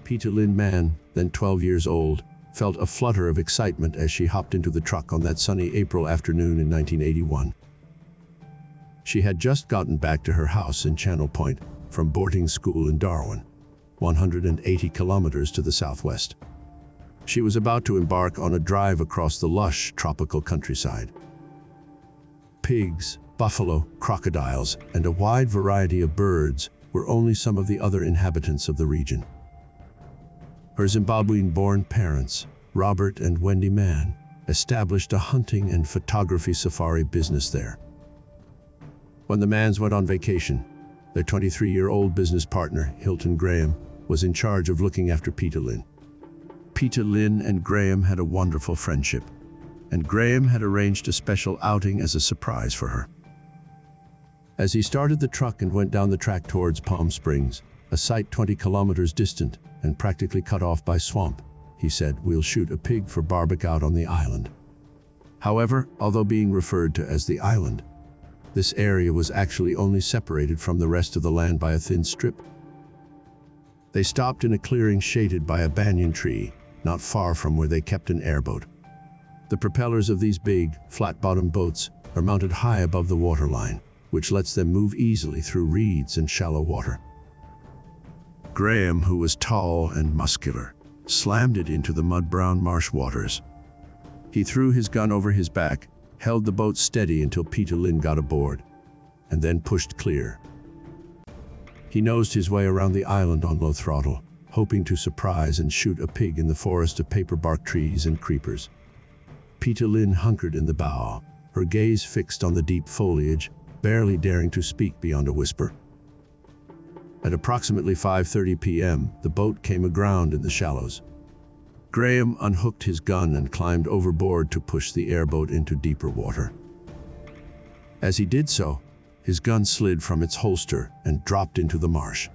Peta-Lynn Mann, then 12 years old, felt a flutter of excitement as she hopped into the truck on that sunny April afternoon in 1981. She had just gotten back to her house in Channel Point from boarding school in Darwin, 180 kilometers to the southwest. She was about to embark on a drive across the lush, tropical countryside. Pigs, buffalo, crocodiles, and a wide variety of birds were only some of the other inhabitants of the region. Her Zimbabwean-born parents, Robert and Wendy Mann, established a hunting and photography safari business there. When the Manns went on vacation, their 23-year-old business partner, Hilton Graham, was in charge of looking after Peta-Lynn. Peta-Lynn and Graham had a wonderful friendship, and Graham had arranged a special outing as a surprise for her. As he started the truck and went down the track towards Palm Springs, a site 20 kilometers distant and practically cut off by swamp, he said, "We'll shoot a pig for barbecue out on the island." However, although being referred to as the island, this area was actually only separated from the rest of the land by a thin strip. They stopped in a clearing shaded by a banyan tree, not far from where they kept an airboat. The propellers of these big, flat-bottomed boats are mounted high above the waterline, which lets them move easily through reeds and shallow water. Graham, who was tall and muscular, slammed it into the mud-brown marsh waters. He threw his gun over his back, held the boat steady until Peta-Lynn got aboard, and then pushed clear. He nosed his way around the island on low throttle, hoping to surprise and shoot a pig in the forest of paperbark trees and creepers. Peta-Lynn hunkered in the bow, her gaze fixed on the deep foliage, barely daring to speak beyond a whisper. At approximately 5:30 p.m., the boat came aground in the shallows. Graham unhooked his gun and climbed overboard to push the airboat into deeper water. As he did so, his gun slid from its holster and dropped into the marsh.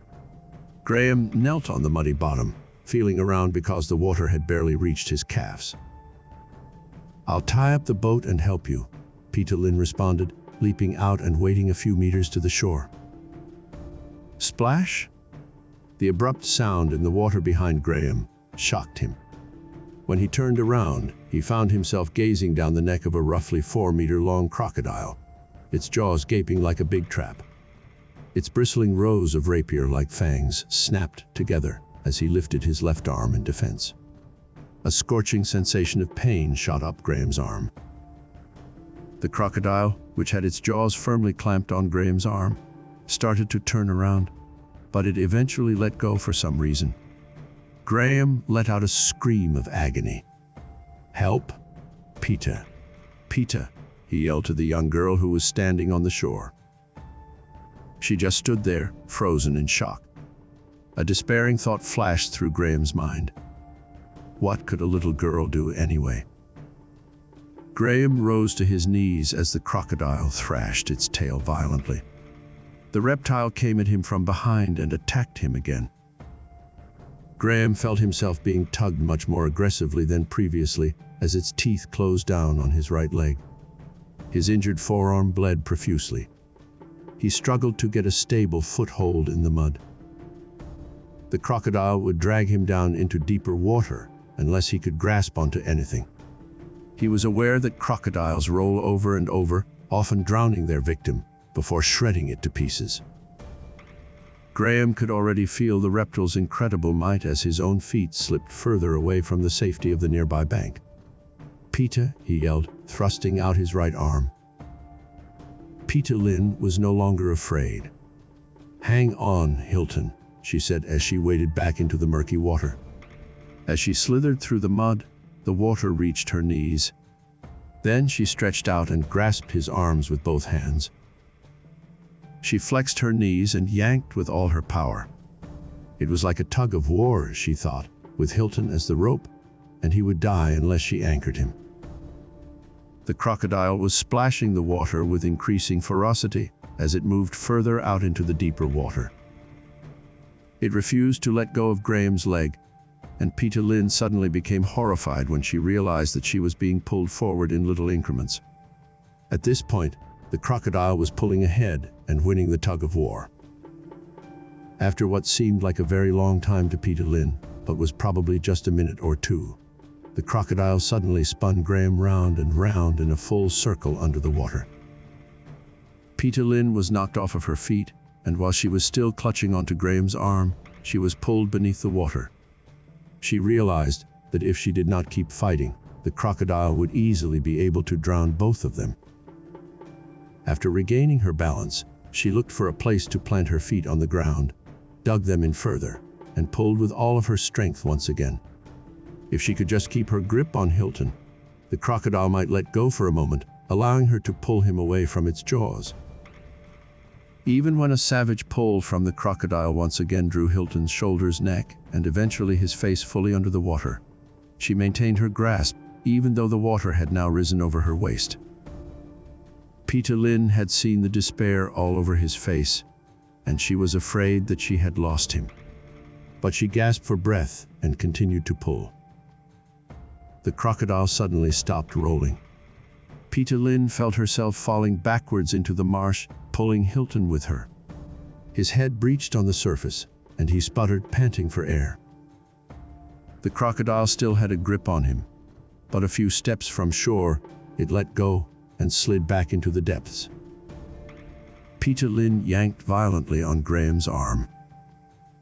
Graham knelt on the muddy bottom, feeling around because the water had barely reached his calves. "I'll tie up the boat and help you," Peta-Lynn responded, leaping out and wading a few meters to the shore. Splash! The abrupt sound in the water behind Graham shocked him. When he turned around, he found himself gazing down the neck of a roughly 4-meter-long crocodile, its jaws gaping like a big trap. Its bristling rows of rapier-like fangs snapped together as he lifted his left arm in defense. A scorching sensation of pain shot up Graham's arm. The crocodile, which had its jaws firmly clamped on Graham's arm, started to turn around, but it eventually let go for some reason. Graham let out a scream of agony. "Help! Peta! Peta!" he yelled to the young girl who was standing on the shore. She just stood there, frozen in shock. A despairing thought flashed through Graham's mind. What could a little girl do anyway? Graham rose to his knees as the crocodile thrashed its tail violently. The reptile came at him from behind and attacked him again. Graham felt himself being tugged much more aggressively than previously as its teeth closed down on his right leg. His injured forearm bled profusely. He struggled to get a stable foothold in the mud. The crocodile would drag him down into deeper water unless he could grasp onto anything. He was aware that crocodiles roll over and over, often drowning their victim before shredding it to pieces. Graham could already feel the reptile's incredible might as his own feet slipped further away from the safety of the nearby bank. "Peta," he yelled, thrusting out his right arm. Peta-Lynn was no longer afraid. "Hang on, Hilton," she said as she waded back into the murky water. As she slithered through the mud, the water reached her knees. Then she stretched out and grasped his arms with both hands. She flexed her knees and yanked with all her power. It was like a tug-of-war, she thought, with Hilton as the rope, and he would die unless she anchored him. The crocodile was splashing the water with increasing ferocity as it moved further out into the deeper water. It refused to let go of Graham's leg, and Peta-Lynn suddenly became horrified when she realized that she was being pulled forward in little increments. At this point, the crocodile was pulling ahead and winning the tug-of-war. After what seemed like a very long time to Peta-Lynn, but was probably just a minute or two. The crocodile suddenly spun Graham round and round in a full circle under the water. Peta-Lynn was knocked off of her feet, and while she was still clutching onto Graham's arm, she was pulled beneath the water. She realized that if she did not keep fighting, the crocodile would easily be able to drown both of them. After regaining her balance, she looked for a place to plant her feet on the ground, dug them in further, and pulled with all of her strength once again. If she could just keep her grip on Hilton, the crocodile might let go for a moment, allowing her to pull him away from its jaws. Even when a savage pull from the crocodile once again drew Hilton's shoulders, neck, and eventually his face fully under the water, she maintained her grasp, even though the water had now risen over her waist. Peta-Lynn had seen the despair all over his face, and she was afraid that she had lost him. But she gasped for breath and continued to pull. The crocodile suddenly stopped rolling. Peta-Lynn felt herself falling backwards into the marsh, pulling Hilton with her. His head breached on the surface, and he sputtered, panting for air. The crocodile still had a grip on him, but a few steps from shore, it let go and slid back into the depths. Peta-Lynn yanked violently on Graham's arm.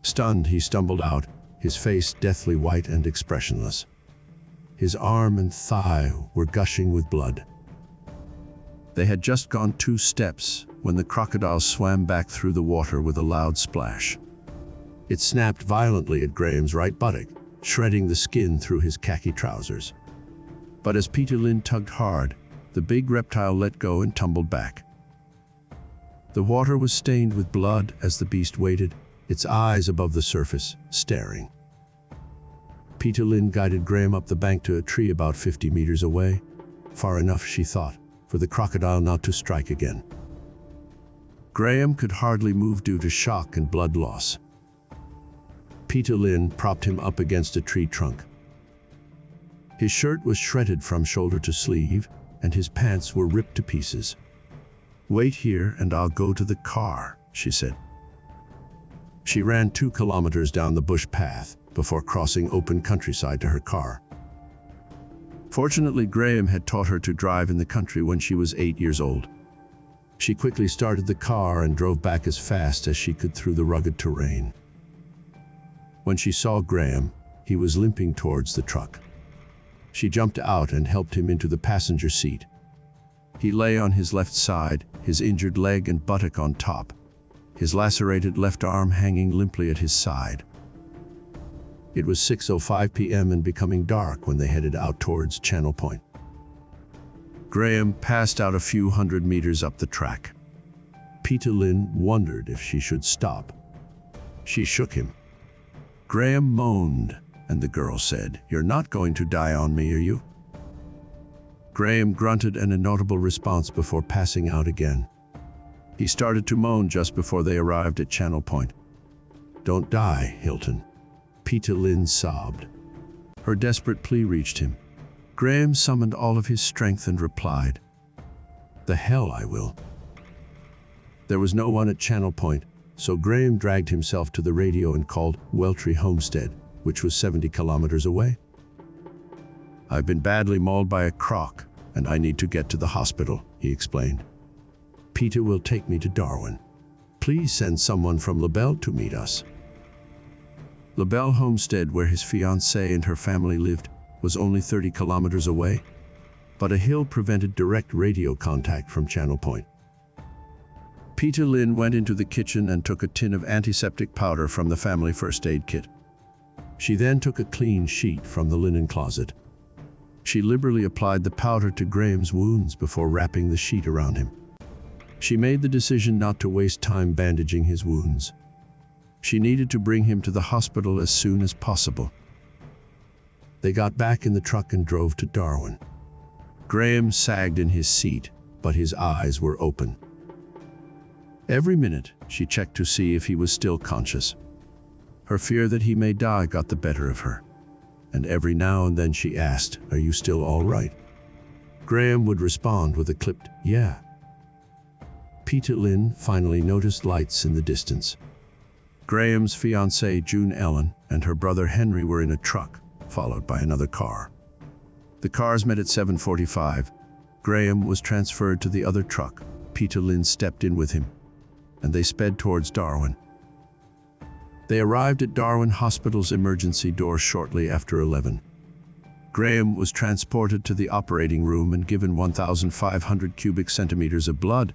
Stunned, he stumbled out, his face deathly white and expressionless. His arm and thigh were gushing with blood. They had just gone 2 steps when the crocodile swam back through the water with a loud splash. It snapped violently at Graham's right buttock, shredding the skin through his khaki trousers. But as Peta-Lynn tugged hard, the big reptile let go and tumbled back. The water was stained with blood as the beast waited, its eyes above the surface, staring. Peta-Lynn guided Graham up the bank to a tree about 50 meters away, far enough, she thought, for the crocodile not to strike again. Graham could hardly move due to shock and blood loss. Peta-Lynn propped him up against a tree trunk. His shirt was shredded from shoulder to sleeve, and his pants were ripped to pieces. "Wait here and I'll go to the car," she said. She ran 2 kilometers down the bush path before crossing open countryside to her car. Fortunately, Graham had taught her to drive in the country when she was 8 years old. She quickly started the car and drove back as fast as she could through the rugged terrain. When she saw Graham, he was limping towards the truck. She jumped out and helped him into the passenger seat. He lay on his left side, his injured leg and buttock on top, his lacerated left arm hanging limply at his side. It was 6:05 p.m. and becoming dark when they headed out towards Channel Point. Graham passed out a few hundred meters up the track. Peta-Lynn wondered if she should stop. She shook him. Graham moaned, and the girl said, "You're not going to die on me, are you?" Graham grunted an inaudible response before passing out again. He started to moan just before they arrived at Channel Point. "Don't die, Hilton," Peta-Lynn sobbed. Her desperate plea reached him. Graham summoned all of his strength and replied, "The hell I will." There was no one at Channel Point, so Graham dragged himself to the radio and called Weltree Homestead, which was 70 kilometers away. "I've been badly mauled by a croc, and I need to get to the hospital," he explained. "Peta will take me to Darwin. Please send someone from LaBelle to meet us." LaBelle Homestead, where his fiancée and her family lived, was only 30 kilometers away, but a hill prevented direct radio contact from Channel Point. Peta-Lynn went into the kitchen and took a tin of antiseptic powder from the family first aid kit. She then took a clean sheet from the linen closet. She liberally applied the powder to Graham's wounds before wrapping the sheet around him. She made the decision not to waste time bandaging his wounds. She needed to bring him to the hospital as soon as possible. They got back in the truck and drove to Darwin. Graham sagged in his seat, but his eyes were open. Every minute, she checked to see if he was still conscious. Her fear that he may die got the better of her, and every now and then she asked, "Are you still all right?" Graham would respond with a clipped, "Yeah." Peta-Lynn finally noticed lights in the distance. Graham's fiancée, June Ellen, and her brother Henry were in a truck, followed by another car. The cars met at 7:45. Graham was transferred to the other truck. Peta-Lynn stepped in with him, and they sped towards Darwin. They arrived at Darwin Hospital's emergency door shortly after 11. Graham was transported to the operating room and given 1,500 cubic centimeters of blood,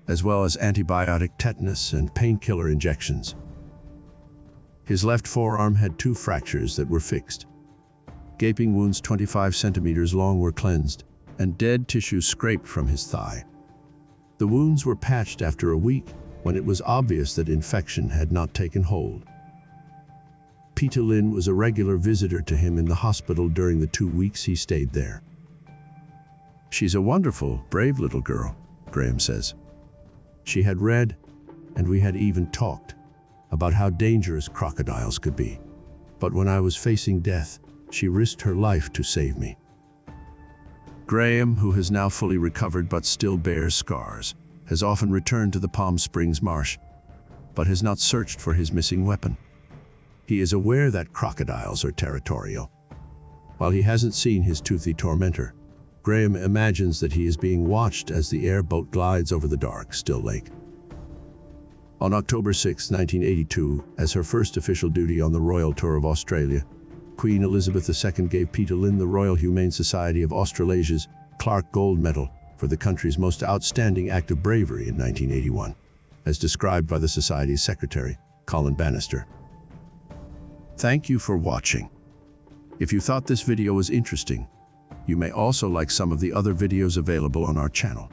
as well as antibiotic, tetanus, and painkiller injections. His left forearm had 2 fractures that were fixed. Gaping wounds 25 centimeters long were cleansed, and dead tissue scraped from his thigh. The wounds were patched after a week, when it was obvious that infection had not taken hold. Peta-Lynn was a regular visitor to him in the hospital during the 2 weeks he stayed there. "She's a wonderful, brave little girl," Graham says. "She had read, and we had even talked, about how dangerous crocodiles could be. But when I was facing death, she risked her life to save me." Graham, who has now fully recovered but still bears scars, has often returned to the Palm Springs marsh, but has not searched for his missing weapon. He is aware that crocodiles are territorial. While he hasn't seen his toothy tormentor, Graham imagines that he is being watched as the airboat glides over the dark, still lake. On October 6, 1982, as her first official duty on the Royal Tour of Australia, Queen Elizabeth II gave Peta-Lynn the Royal Humane Society of Australasia's Clark Gold Medal for the country's most outstanding act of bravery in 1981, as described by the Society's secretary, Colin Bannister. Thank you for watching. If you thought this video was interesting, you may also like some of the other videos available on our channel.